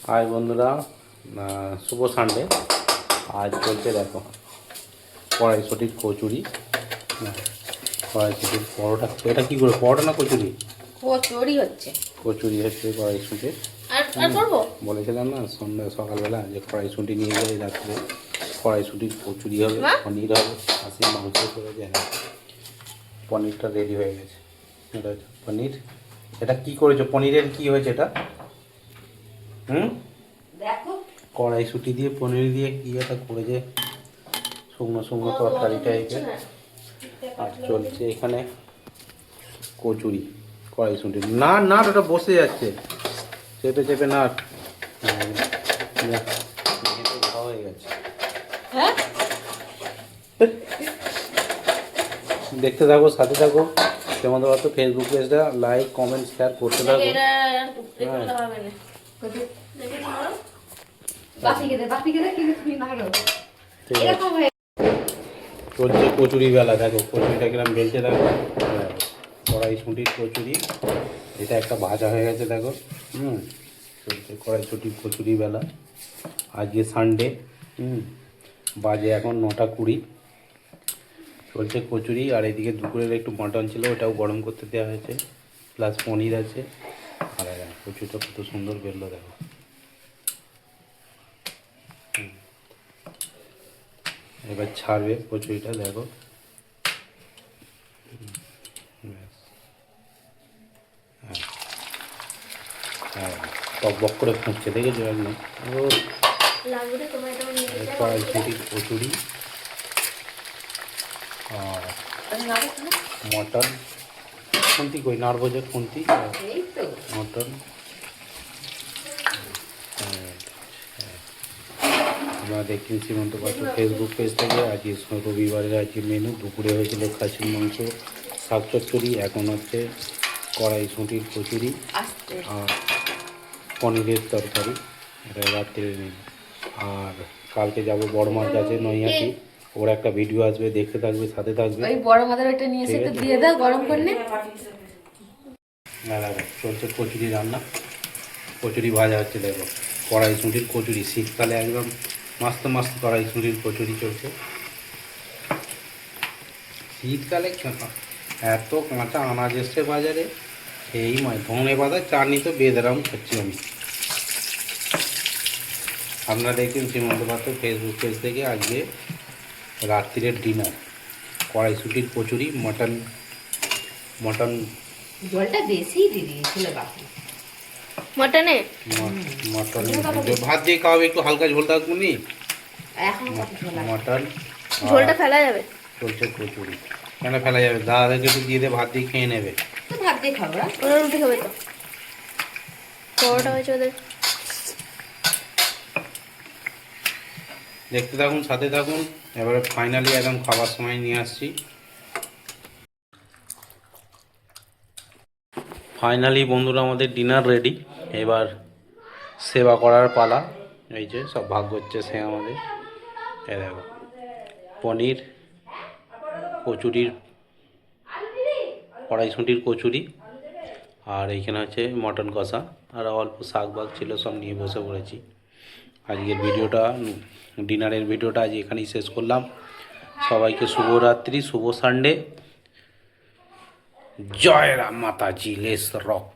High বন্ধুরা, শুভ Sunday. আজ চলছে দেখো কড়াইশুটির কচুরি, কড়াইশুটির পরোটা। এটা কি করে, পরোটা না কচুরি? কচুরি হচ্ছে। কচুরি হচ্ছে কড়াইশুটির। আর করবো বলেছিলাম না সকালবেলা যে কড়াইশুটি নিয়ে যাই, রাত্রে কড়াইশুটির কচুরি হবে, পনির হবে, খাসির মাংস করে যায়। পনিরটা রেডি হয়ে গেছে। এটা হচ্ছে পনির। এটা কি করেছো? পনিরের কি হয়েছে এটা? দেখো কড়াইশুটি দিয়ে পনির দিয়ে কি একটা করেছে, শুকনো শুকনো তরকারি টাইপের। আর চলছে এখানে কচুরি কড়াইশুটি। না না, ওটা বসে যাচ্ছে, চেপে চেপে না হয়ে গেছে। হ্যাঁ দেখতে থাকো, সাথে থাকো। তোমাদের তো ফেসবুক পেজটা লাইক কমেন্ট শেয়ার করতে থাকো। চলছে কচুরি বেলা, দেখো কচুরিটা কিরম বেলছে, দেখো কড়াইশুটির কচুরি। এটা একটা ভাজা হয়ে গেছে, দেখো। চলছে কড়াইশুটির কচুরি বেলা। আজকে সানডে, বাজে এখন 9:20। চলছে কচুরি। আর এদিকে দুপুরের একটু মটন ছিল, ওটাও গরম করতে দেওয়া হয়েছে, প্লাস পনির আছে। আর কচুরিটা কত সুন্দর বেরলো, দেখো। এবার ছাড়বে কচুরিটা, দেখো। হ্যাঁ, টক বক করে ফুঁকছে, দেখেছো একদম। ও কড়াইশুটির কচুরি আর মটন। খুন্তি কই, নাড়বো যে খুন্তি, মটন। আমরা দেখছি সীমন্ত পাত্র ফেসবুক পেজ থেকে। আজকে রবিবারের আজকে মেনু দুপুরে হয়েছিল খাসির মাংস, শাক চচ্চড়ি। এখন হচ্ছে কড়াইশুটির কচুরি আর পনিরের তরকারি। এটা রাত্রের মেনু। আর কালকে যাব বড় মাছ আছে নৈহাটি, ওর একটা ভিডিও আসবে, দেখতে থাকবে, সাথে থাকবে। ওই বড় মাদার ওটা নিয়ে এসে একটু দিয়ে দাও গরম করে নে। চলছে কচুরি রান্না, কচুরি ভাজা হচ্ছে, দেখো কড়াইশুটির কচুরি। শীতকালে একদম মাস্ত মাস্ত কড়াইশুটির কচুরি চলছে। শীতকালে এত কাঁচা আনাজ এসছে বাজারে, এই ধনে পাতা চাটনি তো বেদরাম খাচ্ছি আমি। আপনারা দেখছেন শ্রীমন্ত পাত্র ফেসবুক পেজ থেকে। আজকে রাত্রিরের ডিনার কড়াইশুটির কচুরি, মটন। জলটা বেশি দিয়ে দিয়েছিল বাকি মটন ভাত দিয়ে খাওয়াবে, একটু হালকা ঝোল থাকবো নি। মটন ঝোলটা ফেলা যাবে। চলছে কচুরি। কেন ফেলা যাবে? দাদাকে একটু দিয়ে ভাত দিয়ে খেয়ে নেবে। ভাত দিয়ে খাবো, ওরা রুটি খাবে তো। পরোটা হয়েছে ওদের। দেখতে থাকুন, সাথে থাকুন। এবারে ফাইনালি একদম খাবার সময় নিয়ে আসছি। ফাইনালি বন্ধুরা আমাদের ডিনার রেডি। এবার সেবা করার পালা। এই যে সব ভাগ করছে সে আমাদের। এ দেখো পনির, কচুরির, কড়াইশুঁটির কচুরি, আর এইখানে হচ্ছে মটন কষা। আর অল্প শাক বাগ ছিল, সব নিয়ে বসে পড়েছি। আজকের ভিডিওটা, ডিনারের ভিডিওটা আজ এখানেই শেষ করলাম। সবাইকে শুভরাত্রি, শুভ সানডে। জয় রাম মাতাজি, লেস রক।